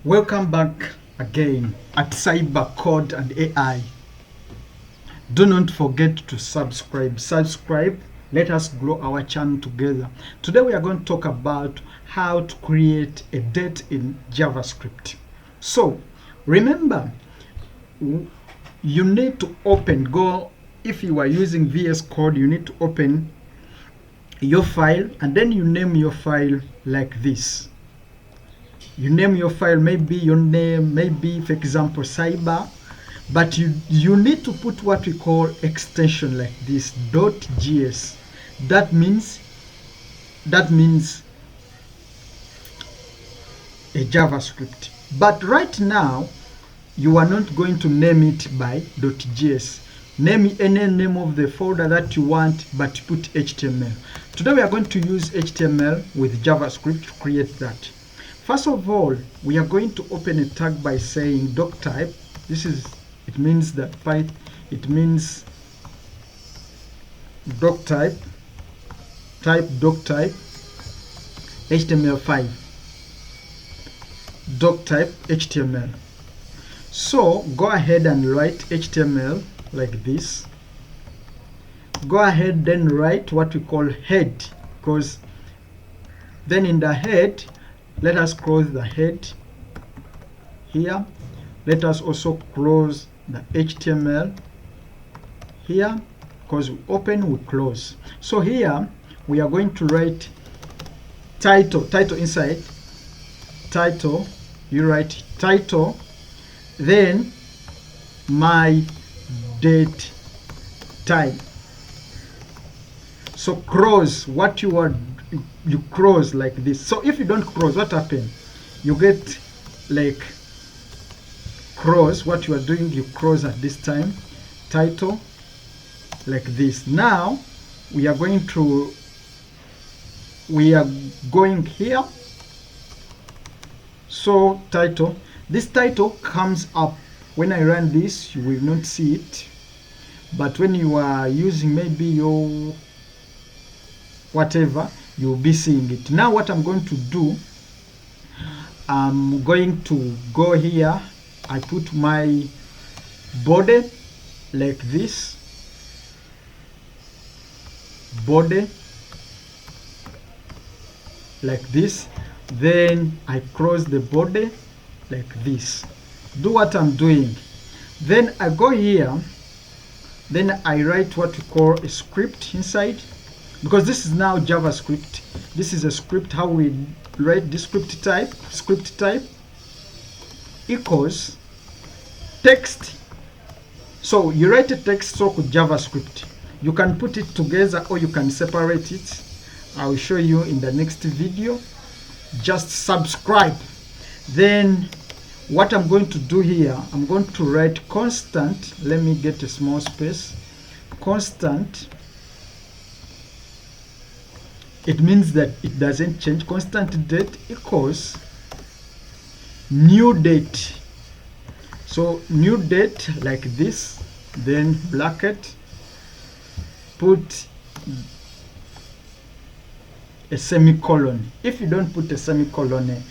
Welcome back again at Cyber Code and AI. Do not forget to subscribe. Let us grow our channel together. Today we are going to talk about how to create a date in JavaScript. So remember, you need to if you are using VS Code, you need to open your file and then you name your file like this. You name your file, maybe your name, maybe for example cyber, but you need to put what we call extension like this .gs. That means a JavaScript. But right now you are not going to name it by .gs. Name any name of the folder that you want, but put HTML. Today we are going to use HTML with JavaScript to create that. First of all, we are going to open a tag by saying doctype. It means doctype, type doctype HTML5, doctype HTML. So go ahead and write HTML like this. Go ahead then write what we call head, because then in the head, let us close the head here. Let us also close the HTML here, because we open, we close. So here we are going to write title inside title. You write title, then my date time. So cross what you cross like this. So if you don't cross, what happens? You get like cross. What you are doing, you cross at this time, title like this. Now we are going here. So title, this title comes up. When I run this, you will not see it, but when you are using maybe your whatever, you'll be seeing it. Now what I'm going to do, I'm going to go here. I put my body like this, body like this, then I cross the body like this. Do what I'm doing, then I go here, then I write what we call a script inside, because this is now JavaScript. This is a script. How we write this script type equals text. So you write a text stroke with JavaScript. You can put it together or you can separate it. I will show you in the next video. Just subscribe. Then what I'm going to do here, I'm going to write constant. Let me get a small space. Constant. It means that it doesn't change. Constant date equals new date. So new date like this, then bracket, put a semicolon. If you don't put a semicolon,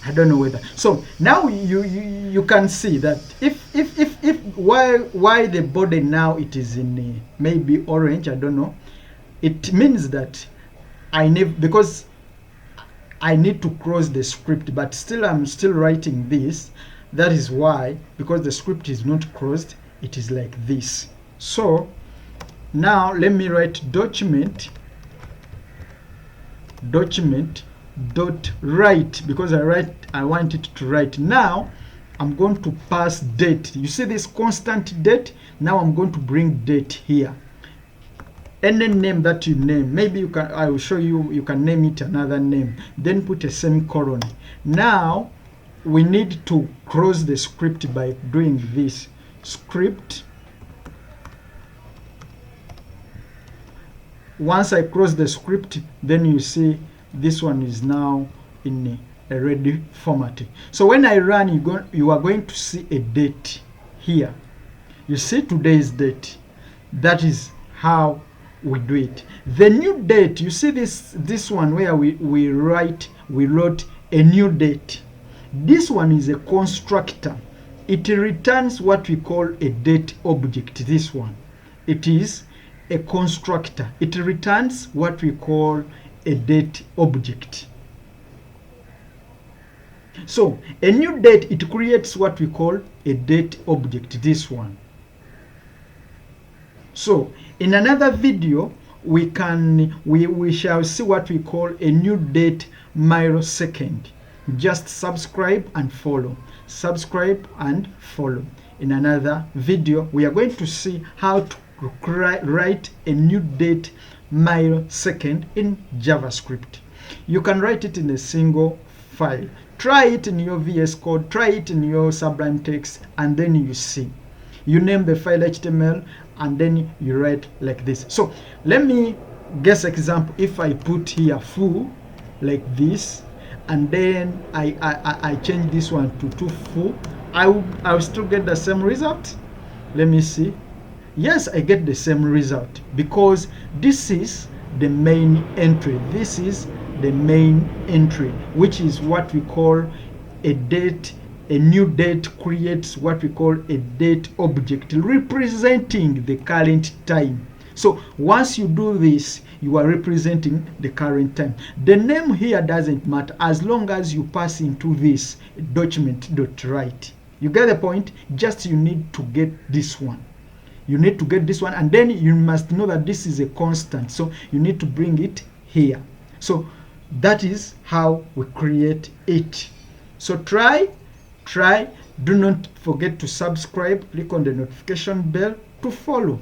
I don't know whether. So now you can see that if why the body now it is in maybe orange, I don't know. It means that because I need to close the script, but still I'm still writing this. That is why, because the script is not closed, it is like this. So now let me write document dot write, because I want it to write. Now I'm going to pass date. You see this constant date. Now I'm going to bring date here. Any name that you name, maybe I will show you, you can name it another name, then put a semicolon. Now we need to close the script by doing this script. Once I close the script, then you see this one is now in a ready format. So when I run, you are going to see a date here. You see today's date. That is how we do it. The new date, you see this one where we wrote a new date. This one is a constructor. It returns what we call a date object. This one, it is a constructor. It returns what we call a date object. So a new date, it creates what we call a date object, this one. So in another video we shall see what we call a new date millisecond. Just subscribe and follow. Subscribe and follow. In another video we are going to see how to write a new date millisecond in JavaScript. You can write it in a single file. Try it in your VS Code, try it in your Sublime Text, and then you see. You name the file HTML and then you write like this. So let me guess example. If I put here full like this, and then I change this one to full, I will still get the same result. Let me see. Yes, I get the same result because this is the main entry. This is the main entry, which is what we call a date. A new date creates what we call a date object representing the current time. So once you do this, you are representing the current time. The name here doesn't matter as long as you pass into this document.write. You get the point? Just you need to get this one. You need to get this one, and then you must know that this is a constant. So you need to bring it here. So that is how we create it. So try. Do not forget to subscribe. Click on the notification bell to follow.